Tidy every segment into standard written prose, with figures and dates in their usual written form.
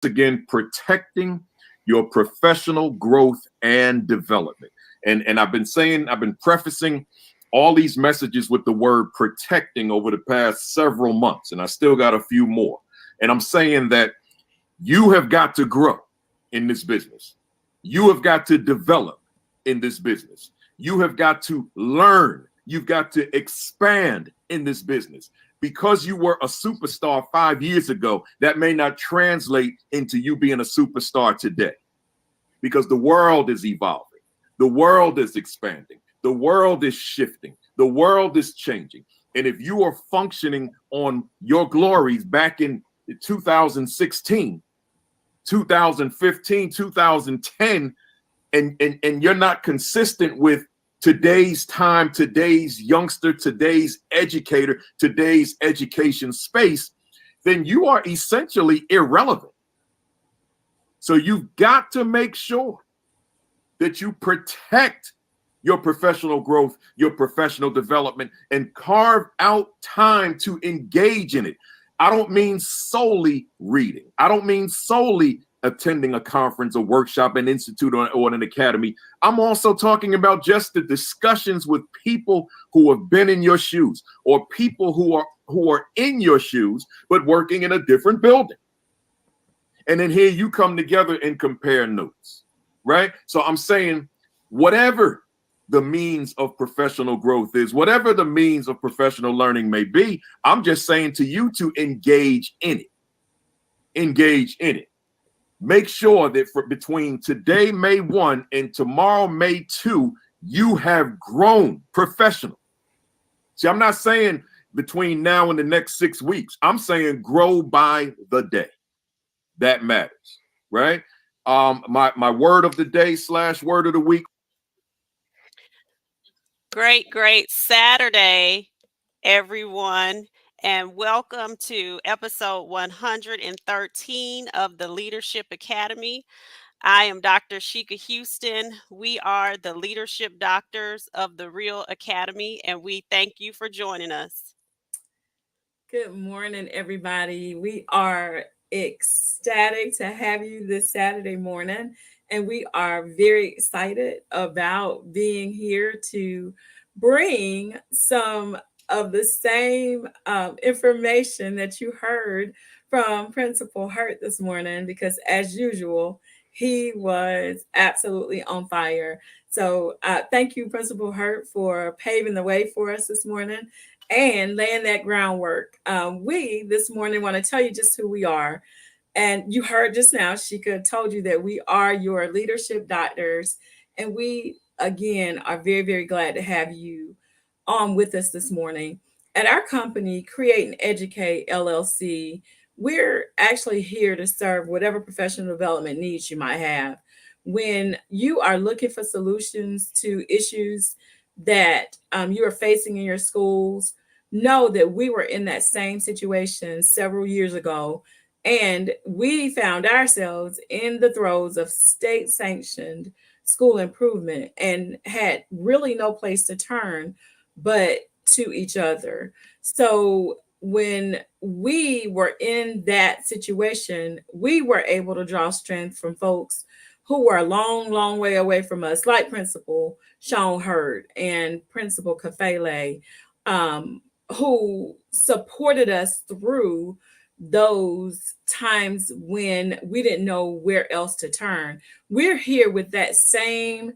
again, protecting your professional growth and development. And I've been prefacing all these messages with the word protecting over the past several months, and I still got a few more. And I'm saying that you have got to grow in this business. You have got to develop in this business. You have got to learn. You've got to expand in this business. Because you were a superstar 5 years ago, that may not translate into you being a superstar today. Because the world is evolving. The world is expanding. The world is shifting. The world is changing. And if you are functioning on your glories back in 2016, 2015, 2010, and you're not consistent with today's time, today's youngster, today's educator, today's education space, then you are essentially irrelevant. So you've got to make sure that you protect your professional growth, your professional development, and carve out time to engage in it. I don't mean solely reading. I don't mean solely attending a conference, a workshop, an institute, or an academy. I'm also talking about just the discussions with people who have been in your shoes, or people who are in your shoes but working in a different building. And then here you come together and compare notes, right? So I'm saying whatever the means of professional growth is, whatever the means of professional learning may be, I'm just saying to you to engage in it. Engage in it. Make sure that between today, May 1, and tomorrow, May 2, you have grown professional. See, I'm not saying between now and the next 6 weeks. I'm saying grow by the day. That matters, right? My word of the day / word of the week. Great Saturday, everyone, and welcome to episode 113 of the Leadership Academy. I am Dr. Sheikah Houston. We are the Leadership Doctors of the REALL Academy, and we thank you for joining us. Good morning, everybody. We are ecstatic to have you this Saturday morning, and we are very excited about being here to bring some of the same information that you heard from Principal Hurt this morning, because as usual, he was absolutely on fire. So thank you, Principal Hurt, for paving the way for us this morning and laying that groundwork. We this morning want to tell you just who we are. And you heard just now, Sheikah told you that we are your leadership doctors. And we, again, are very, very glad to have you on with us this morning. At our company, Create and Educate LLC, we're actually here to serve whatever professional development needs you might have. When you are looking for solutions to issues that you are facing in your schools, know that we were in that same situation several years ago, and we found ourselves in the throes of state sanctioned school improvement and had really no place to turn but to each other. So when we were in that situation, we were able to draw strength from folks who were a long, long way away from us, like Principal Sean Hurd and Principal Kafele, who supported us through those times when we didn't know where else to turn. We're here with that same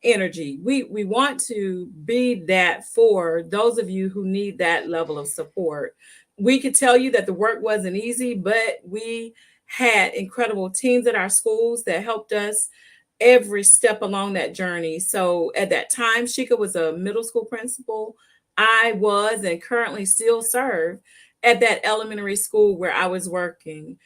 energy. We want to be that for those of you who need that level of support. We could tell you that the work wasn't easy, but we had incredible teams at our schools that helped us every step along that journey. So at that time, Sheikah was a middle school principal. I was and currently still serve at that elementary school where I was working.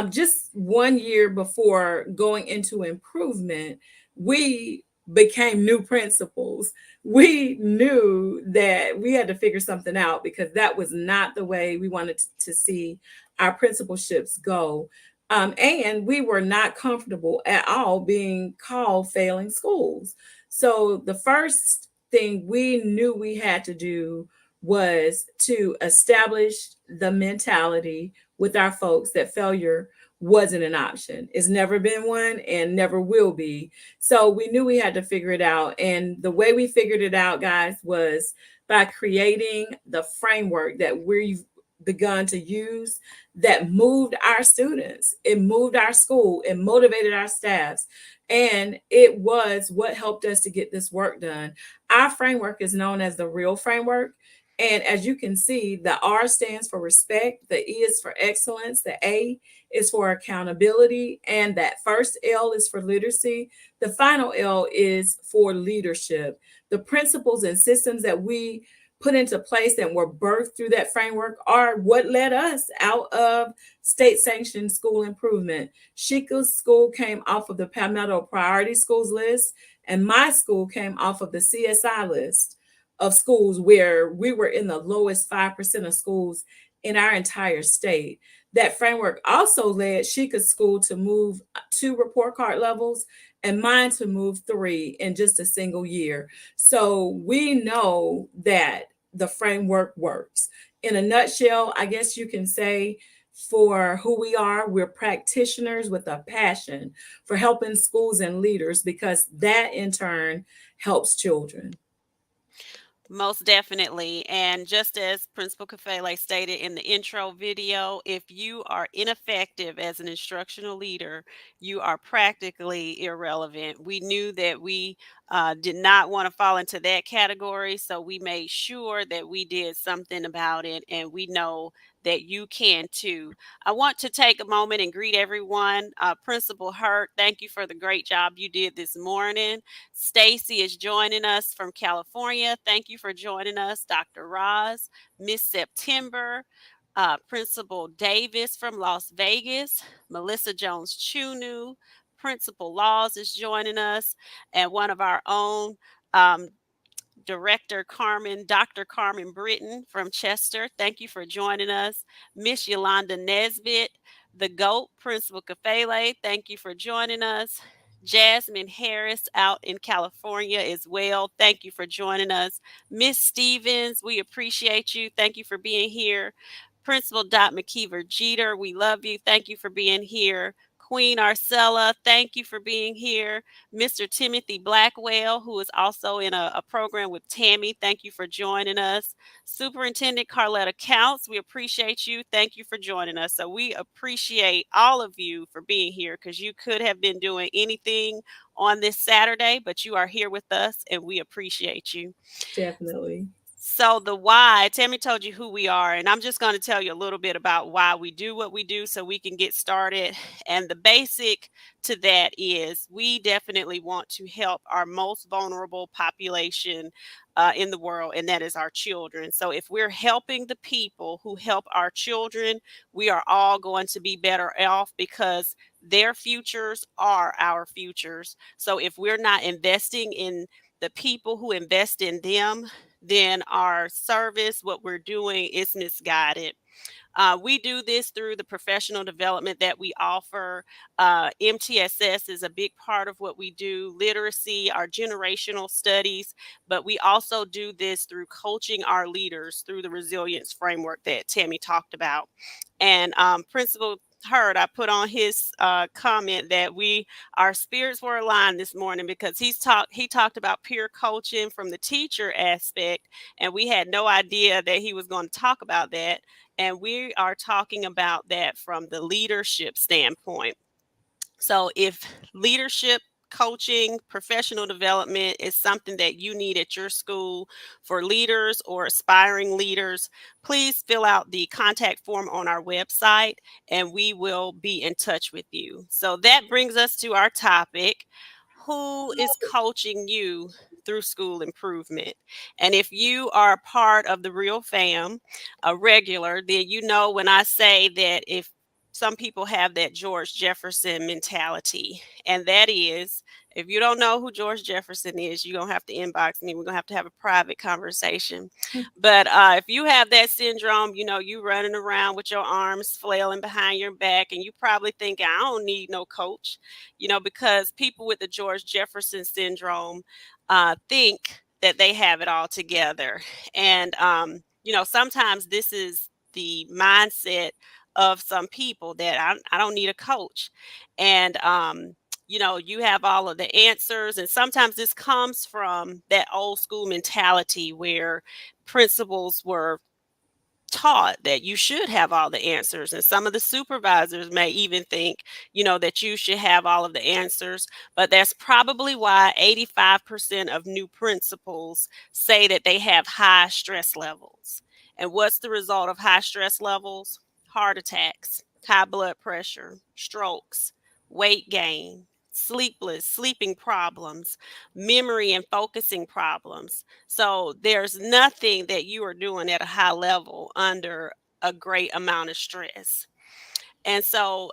Just 1 year before going into improvement, we became new principals. We knew that we had to figure something out because that was not the way we wanted to see our principalships go. And we were not comfortable at all being called failing schools. So the first thing we knew we had to do was to establish the mentality with our folks that failure wasn't an option. It's never been one and never will be. So we knew we had to figure it out. And the way we figured it out, guys, was by creating the framework that we've begun to use that moved our students, it moved our school, it motivated our staffs. And it was what helped us to get this work done. Our framework is known as the REALL framework. And as you can see, the R stands for respect, the E is for excellence, the A is for accountability, and that first L is for literacy. The final L is for leadership. The principles and systems that we put into place and were birthed through that framework are what led us out of state sanctioned school improvement. Sheikah's school came off of the Palmetto Priority Schools list, and my school came off of the CSI list of schools where we were in the lowest 5% of schools in our entire state. That framework also led Sheikah's school to move 2 report card levels and mine to move 3 in just a single year. So we know that the framework works. In a nutshell, I guess you can say for who we are, we're practitioners with a passion for helping schools and leaders because that in turn helps children. Most definitely. And just as Principal Kafele stated in the intro video, if you are ineffective as an instructional leader, you are practically irrelevant. We knew that we did not want to fall into that category, so we made sure that we did something about it, and we know that you can too. I want to take a moment and greet everyone. Principal Hurt, thank you for the great job you did this morning. Stacy is joining us from California. Thank you for joining us, Dr. Roz, Miss September, Principal Davis from Las Vegas, Melissa Jones Chunu, Principal Laws is joining us, and one of our own um, Dr. Carmen Britton from Chester. Thank you for joining us. Miss Yolanda Nesbitt, the GOAT, Principal Kafele. Thank you for joining us. Jasmine Harris out in California as well. Thank you for joining us. Miss Stevens, we appreciate you. Thank you for being here. Principal Dot McKeever Jeter, we love you. Thank you for being here. Queen Arcella, thank you for being here. Mr. Timothy Blackwell, who is also in a program with Tammy. Thank you for joining us. Superintendent Carletta Counts, we appreciate you. Thank you for joining us. So we appreciate all of you for being here because you could have been doing anything on this Saturday, but you are here with us and we appreciate you. Definitely. So the why, Tammy told you who we are, and I'm just going to tell you a little bit about why we do what we do so we can get started. And the basic to that is we definitely want to help our most vulnerable population in the world, and that is our children. So if we're helping the people who help our children, we are all going to be better off because their futures are our futures. So if we're not investing in the people who invest in them, then our service, what we're doing, is misguided. We do this through the professional development that we offer. MTSS is a big part of what we do, literacy, our generational studies, but we also do this through coaching our leaders through the resilience framework that Tammy talked about. And Principal Hurt, I put on his comment that our spirits were aligned this morning because he talked about peer coaching from the teacher aspect, and we had no idea that he was going to talk about that. And we are talking about that from the leadership standpoint. So if leadership coaching, professional development is something that you need at your school for leaders or aspiring leaders, please fill out the contact form on our website and we will be in touch with you. So that brings us to our topic. Who is coaching you through school improvement? And if you are a part of the Real Fam, a regular, then you know when I say that if some people have that George Jefferson mentality, and that is, if you don't know who George Jefferson is, you're going to have to inbox me. We're going to have a private conversation. But if you have that syndrome, you running around with your arms flailing behind your back, and you probably think, I don't need no coach, because people with the George Jefferson syndrome think that they have it all together. And, sometimes this is the mindset of some people that I don't need a coach. And, you have all of the answers. And sometimes this comes from that old school mentality where principals were taught that you should have all the answers, and some of the supervisors may even think that you should have all of the answers. But that's probably why 85% of new principals say that they have high stress levels. And what's the result of high stress levels? Heart attacks, high blood pressure, strokes, weight gain, sleeping problems, memory and focusing problems. So there's nothing that you are doing at a high level under a great amount of stress. And so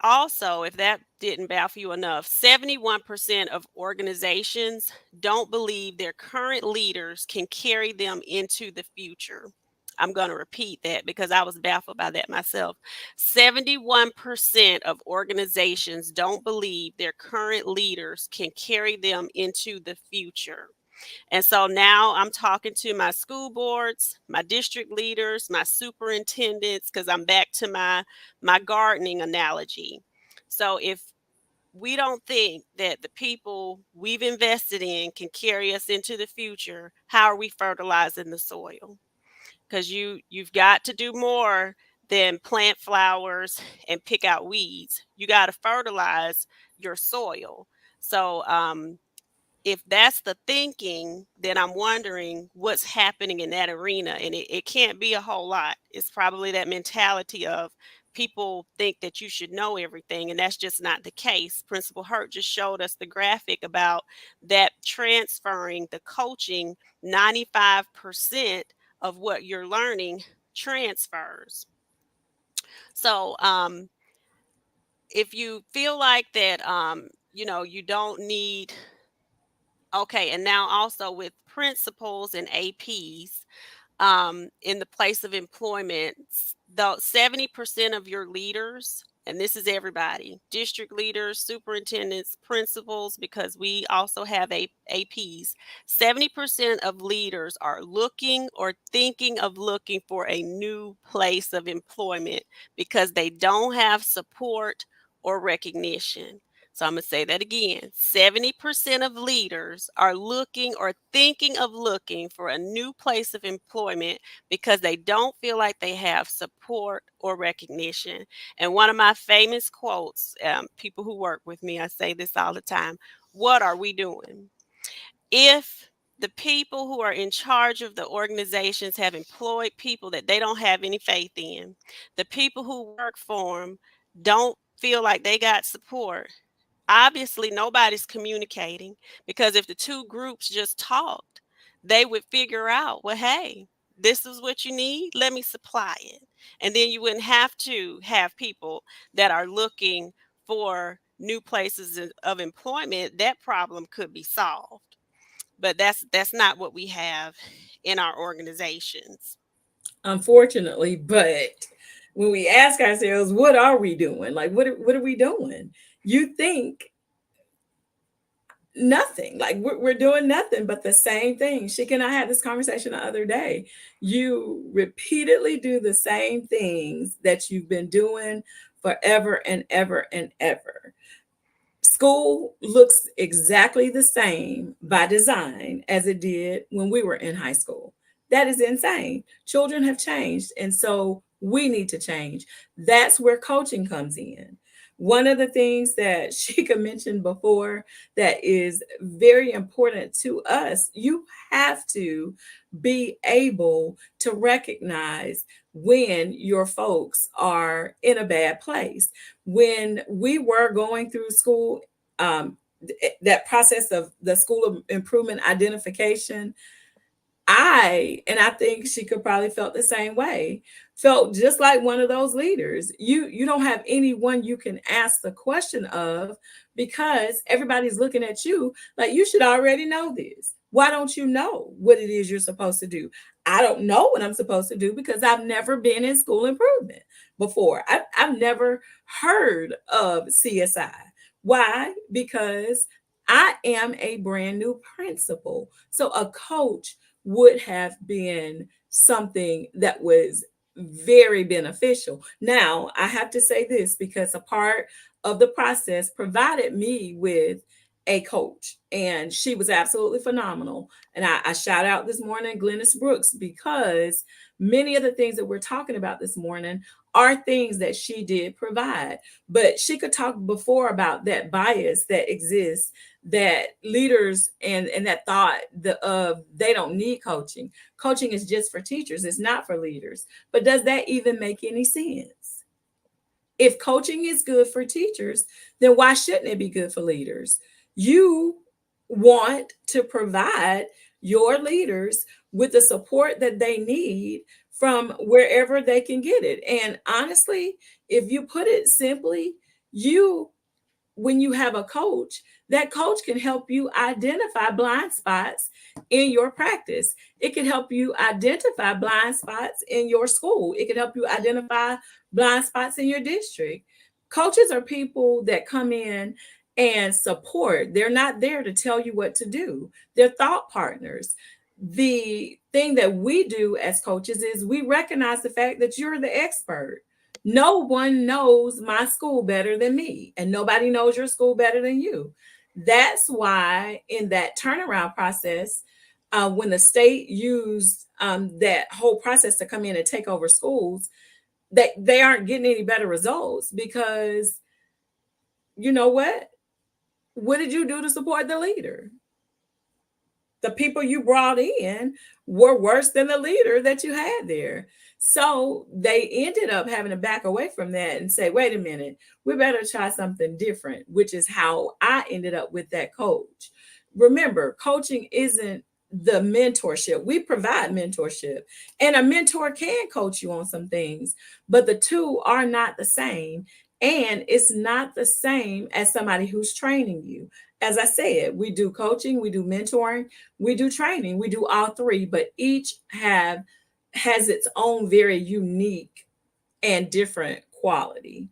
also, if that didn't baffle you enough, 71% of organizations don't believe their current leaders can carry them into the future. I'm going to repeat that because I was baffled by that myself. 71% of organizations don't believe their current leaders can carry them into the future. And so now I'm talking to my school boards, my district leaders, my superintendents, because I'm back to my gardening analogy. So if we don't think that the people we've invested in can carry us into the future, how are we fertilizing the soil? Because you've got to do more than plant flowers and pick out weeds. You got to fertilize your soil. So if that's the thinking, then I'm wondering what's happening in that arena. And it can't be a whole lot. It's probably that mentality of people think that you should know everything, and that's just not the case. Principal Hurt just showed us the graphic about that transferring the coaching. 95% of what you're learning transfers. So if you feel like that, you don't need. Okay, and now also with principals and APs, in the place of employment, though 70% of your leaders, and this is everybody, district leaders, superintendents, principals, because we also have APs, 70% of leaders are looking or thinking of looking for a new place of employment because they don't have support or recognition. So I'm going to say that again. 70% of leaders are looking or thinking of looking for a new place of employment because they don't feel like they have support or recognition. And one of my famous quotes, people who work with me, I say this all the time: what are we doing? If the people who are in charge of the organizations have employed people that they don't have any faith in, the people who work for them don't feel like they got support, obviously nobody's communicating, because if the two groups just talked, they would figure out, well, hey, this is what you need, let me supply it. And then you wouldn't have to have people that are looking for new places of employment. That problem could be solved. But that's not what we have in our organizations. Unfortunately. But when we ask ourselves, what are we doing? Like, what are we doing? You think nothing. Like we're doing nothing but the same thing. Shika and I had this conversation the other day. You repeatedly do the same things that you've been doing forever and ever and ever. School looks exactly the same by design as it did when we were in high school. That is insane. Children have changed, and so we need to change. That's where coaching comes in. One of the things that Shika mentioned before that is very important to us, you have to be able to recognize when your folks are in a bad place. When we were going through school, that process of the school of improvement identification, I think she could probably felt the same way, felt just like one of those leaders. You don't have anyone you can ask the question of because everybody's looking at you like you should already know this. Why don't you know what it is you're supposed to do? I don't know what I'm supposed to do because I've never been in school improvement before. I've never heard of CSI. Why? Because I am a brand new principal. So a coach would have been something that was very beneficial. Now, I have to say this because a part of the process provided me with a coach, and she was absolutely phenomenal. And I shout out this morning Glennis Brooks, because many of the things that we're talking about this morning are things that she did provide. But she could talk before about that bias that exists, that leaders and that thought of they don't need coaching. Coaching is just for teachers, it's not for leaders. But does that even make any sense? If coaching is good for teachers, then why shouldn't it be good for leaders? You want to provide your leaders with the support that they need from wherever they can get it. And honestly, if you put it simply, you when you have a coach, that coach can help you identify blind spots in your practice. It can help you identify blind spots in your school. It can help you identify blind spots in your district. Coaches are people that come in and support. They're not there to tell you what to do, they're thought partners. The thing that we do as coaches is we recognize the fact that you're the expert. No one knows my school better than me, and nobody knows your school better than you. That's why, in that turnaround process, when the state used that whole process to come in and take over schools, they aren't getting any better results because you know what? What did you do to support the leader? The people you brought in were worse than the leader that you had there. So they ended up having to back away from that and say, wait a minute, we better try something different, which is how I ended up with that coach. Remember, coaching isn't the mentorship. We provide mentorship, and a mentor can coach you on some things, but the two are not the same. And it's not the same as somebody who's training you. As I said, we do coaching, we do mentoring, we do training, we do all three, but each have has its own very unique and different quality.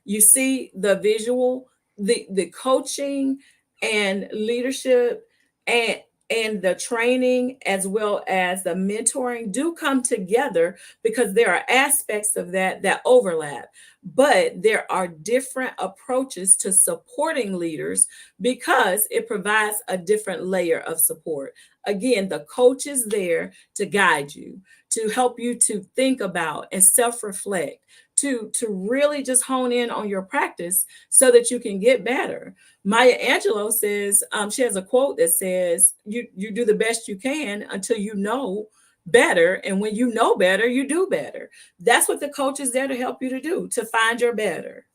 You see the visual, the coaching and leadership and the training as well as the mentoring do come together because there are aspects of that overlap, but there are different approaches to supporting leaders because it provides a different layer of support. Again, the coach is there to guide you, to help you to think about and self-reflect, to really just hone in on your practice so that you can get better. Maya Angelou says, she has a quote that says, you do the best you can until you know better, and when you know better, you do better. That's what the coach is there to help you to do, to find your better.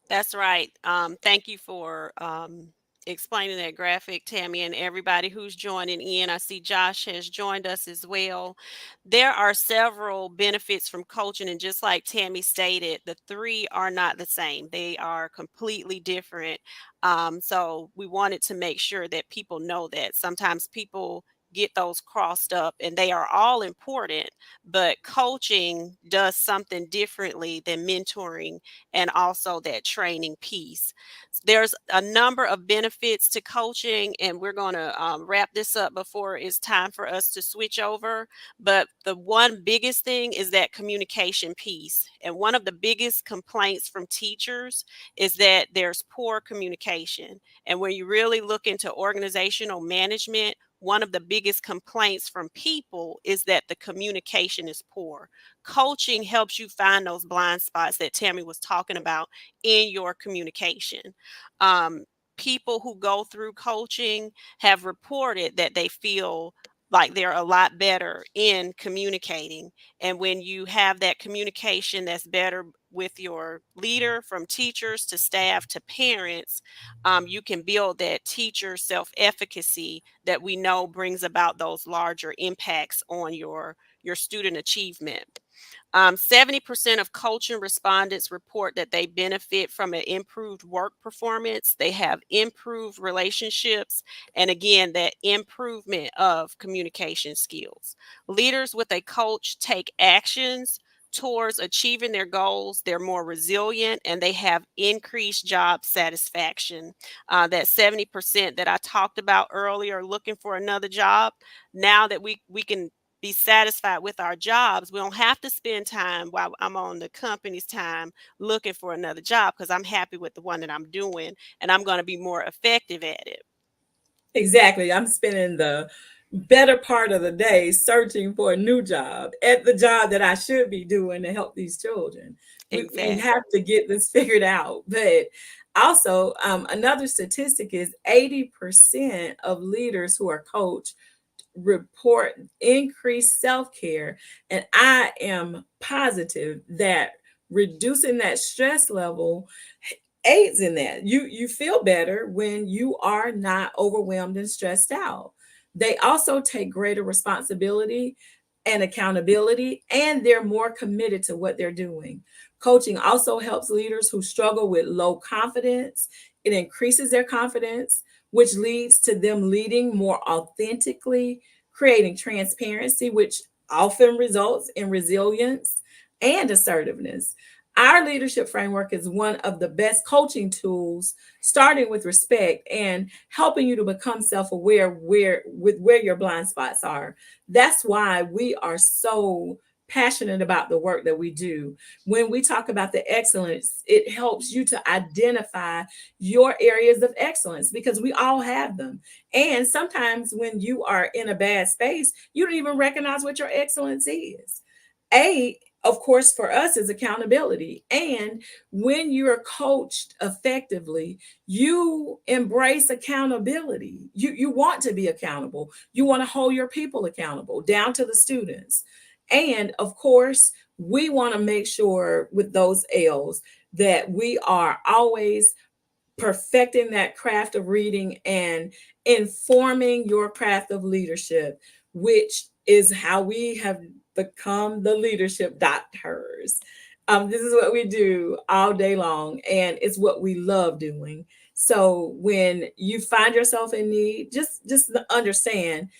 That's right. Thank you for explaining that graphic, Tammy, and everybody who's joining in. I see Josh has joined us as well. There are several benefits from coaching, and just like Tammy stated, the three are not the same. They are completely different. So we wanted to make sure that people know that. Sometimes people get those crossed up, and they are all important, but coaching does something differently than mentoring and also that training piece. There's a number of benefits to coaching, and we're going to wrap this up before it's time for us to switch over. But the one biggest thing is that communication piece. And one of the biggest complaints from teachers is that there's poor communication. And when you really look into organizational management, one of the biggest complaints from people is that the communication is poor. Coaching helps you find those blind spots that Tammy was talking about in your communication. Um, People who go through coaching have reported that they feel like they're a lot better in communicating. And when you have that communication that's better with your leader, from teachers to staff to parents, you can build that teacher self-efficacy that we know brings about those larger impacts on your student achievement. 70% of coaching respondents report that they benefit from an improved work performance. They have improved relationships, and again, that improvement of communication skills. Leaders with a coach take actions towards achieving their goals. They're more resilient, and they have increased job satisfaction. That 70% that I talked about earlier, looking for another job, now that we can be satisfied with our jobs. We don't have to spend time while I'm on the company's time looking for another job, because I'm happy with the one that I'm doing and I'm going to be more effective at it. Exactly. I'm spending the better part of the day searching for a new job at the job that I should be doing to help these children. We have Exactly. to get this figured out. But also, another statistic is 80% of leaders who are coached report increased self-care, and I am positive that reducing that stress level aids in that. You feel better when you are not overwhelmed and stressed out. They also take greater responsibility and accountability, and they're more committed to what they're doing. Coaching also helps leaders who struggle with low confidence. It increases their confidence, which leads to them leading more authentically, creating transparency, which often results in resilience and assertiveness. Our leadership framework is one of the best coaching tools, starting with respect and helping you to become self-aware where your blind spots are. That's why we are so passionate about the work that we do. When we talk about the excellence, it helps you to identify your areas of excellence, because we all have them. And sometimes when you are in a bad space, you don't even recognize what your excellence is. Of course, for us is accountability. And when you're coached effectively, you embrace accountability. You want to be accountable. You want to hold your people accountable, down to the students. And of course, we want to make sure with those L's that we are always perfecting that craft of reading and informing your craft of leadership, which is how we have become the leadership doctors. This is what we do all day long, and it's what we love doing. So when you find yourself in need, just understand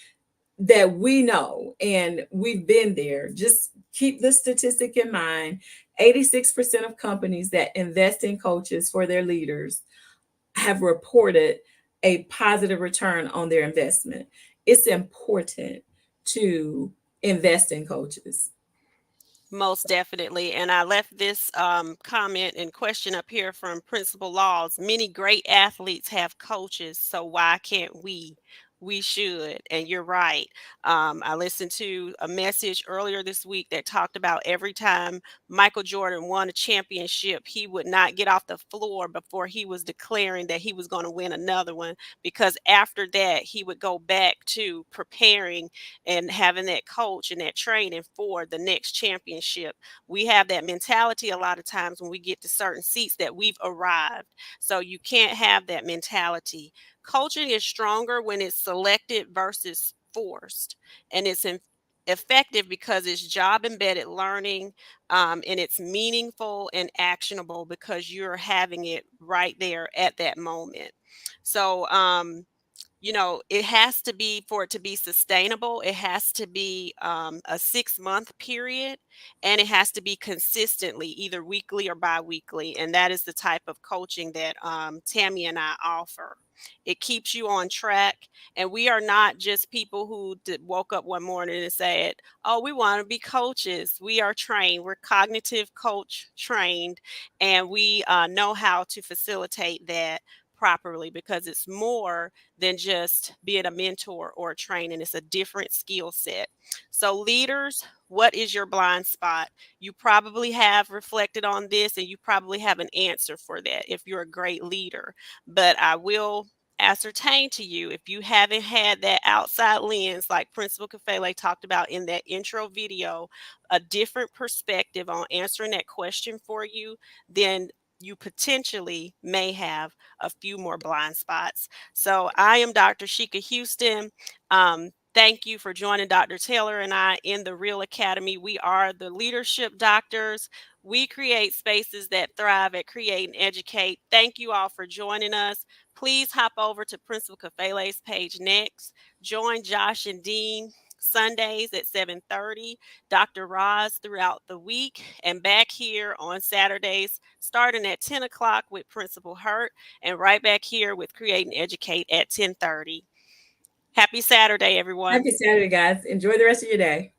that we know and we've been there. Just keep the statistic in mind. 86% of companies that invest in coaches for their leaders have reported a positive return on their investment. It's important to invest in coaches. Most definitely. And I left this comment and question up here from Principal Laws. Many great athletes have coaches, so why can't we? We should. And you're right. I listened to a message earlier this week that talked about every time Michael Jordan won a championship, he would not get off the floor before he was declaring that he was going to win another one, because after that, he would go back to preparing and having that coach and that training for the next championship. We have that mentality a lot of times when we get to certain seats that we've arrived. So you can't have that mentality. Coaching is stronger when it's selected versus forced, and it's effective because it's job embedded learning, and it's meaningful and actionable because you're having it right there at that moment. So, it has to be, for it to be sustainable, it has to be a 6 month period, and it has to be consistently, either weekly or bi-weekly. And that is the type of coaching that Tammy and I offer. It keeps you on track. And we are not just people who woke up one morning and said, oh, we want to be coaches. We are trained. We're cognitive coach trained, and we know how to facilitate that properly, because it's more than just being a mentor or a trainer. It's a different skill set. So leaders, what is your blind spot? You probably have reflected on this, and you probably have an answer for that if you're a great leader. But I will ascertain to you, if you haven't had that outside lens, like Principal Kafele talked about in that intro video, a different perspective on answering that question for you, then you potentially may have a few more blind spots. So I am Dr. Sheikah Houston. Thank you for joining Dr. Taylor and I in the Real Academy. We are the leadership doctors. We create spaces that thrive at create and educate. Thank you all for joining us. Please hop over to Principal Kafele's page next. Join Josh and Dean Sundays at 7:30, Dr. Roz throughout the week, and back here on Saturdays starting at 10 o'clock with Principal Hurt, and right back here with Create and Educate at 10:30. Happy Saturday, everyone. Happy Saturday, guys. Enjoy the rest of your day.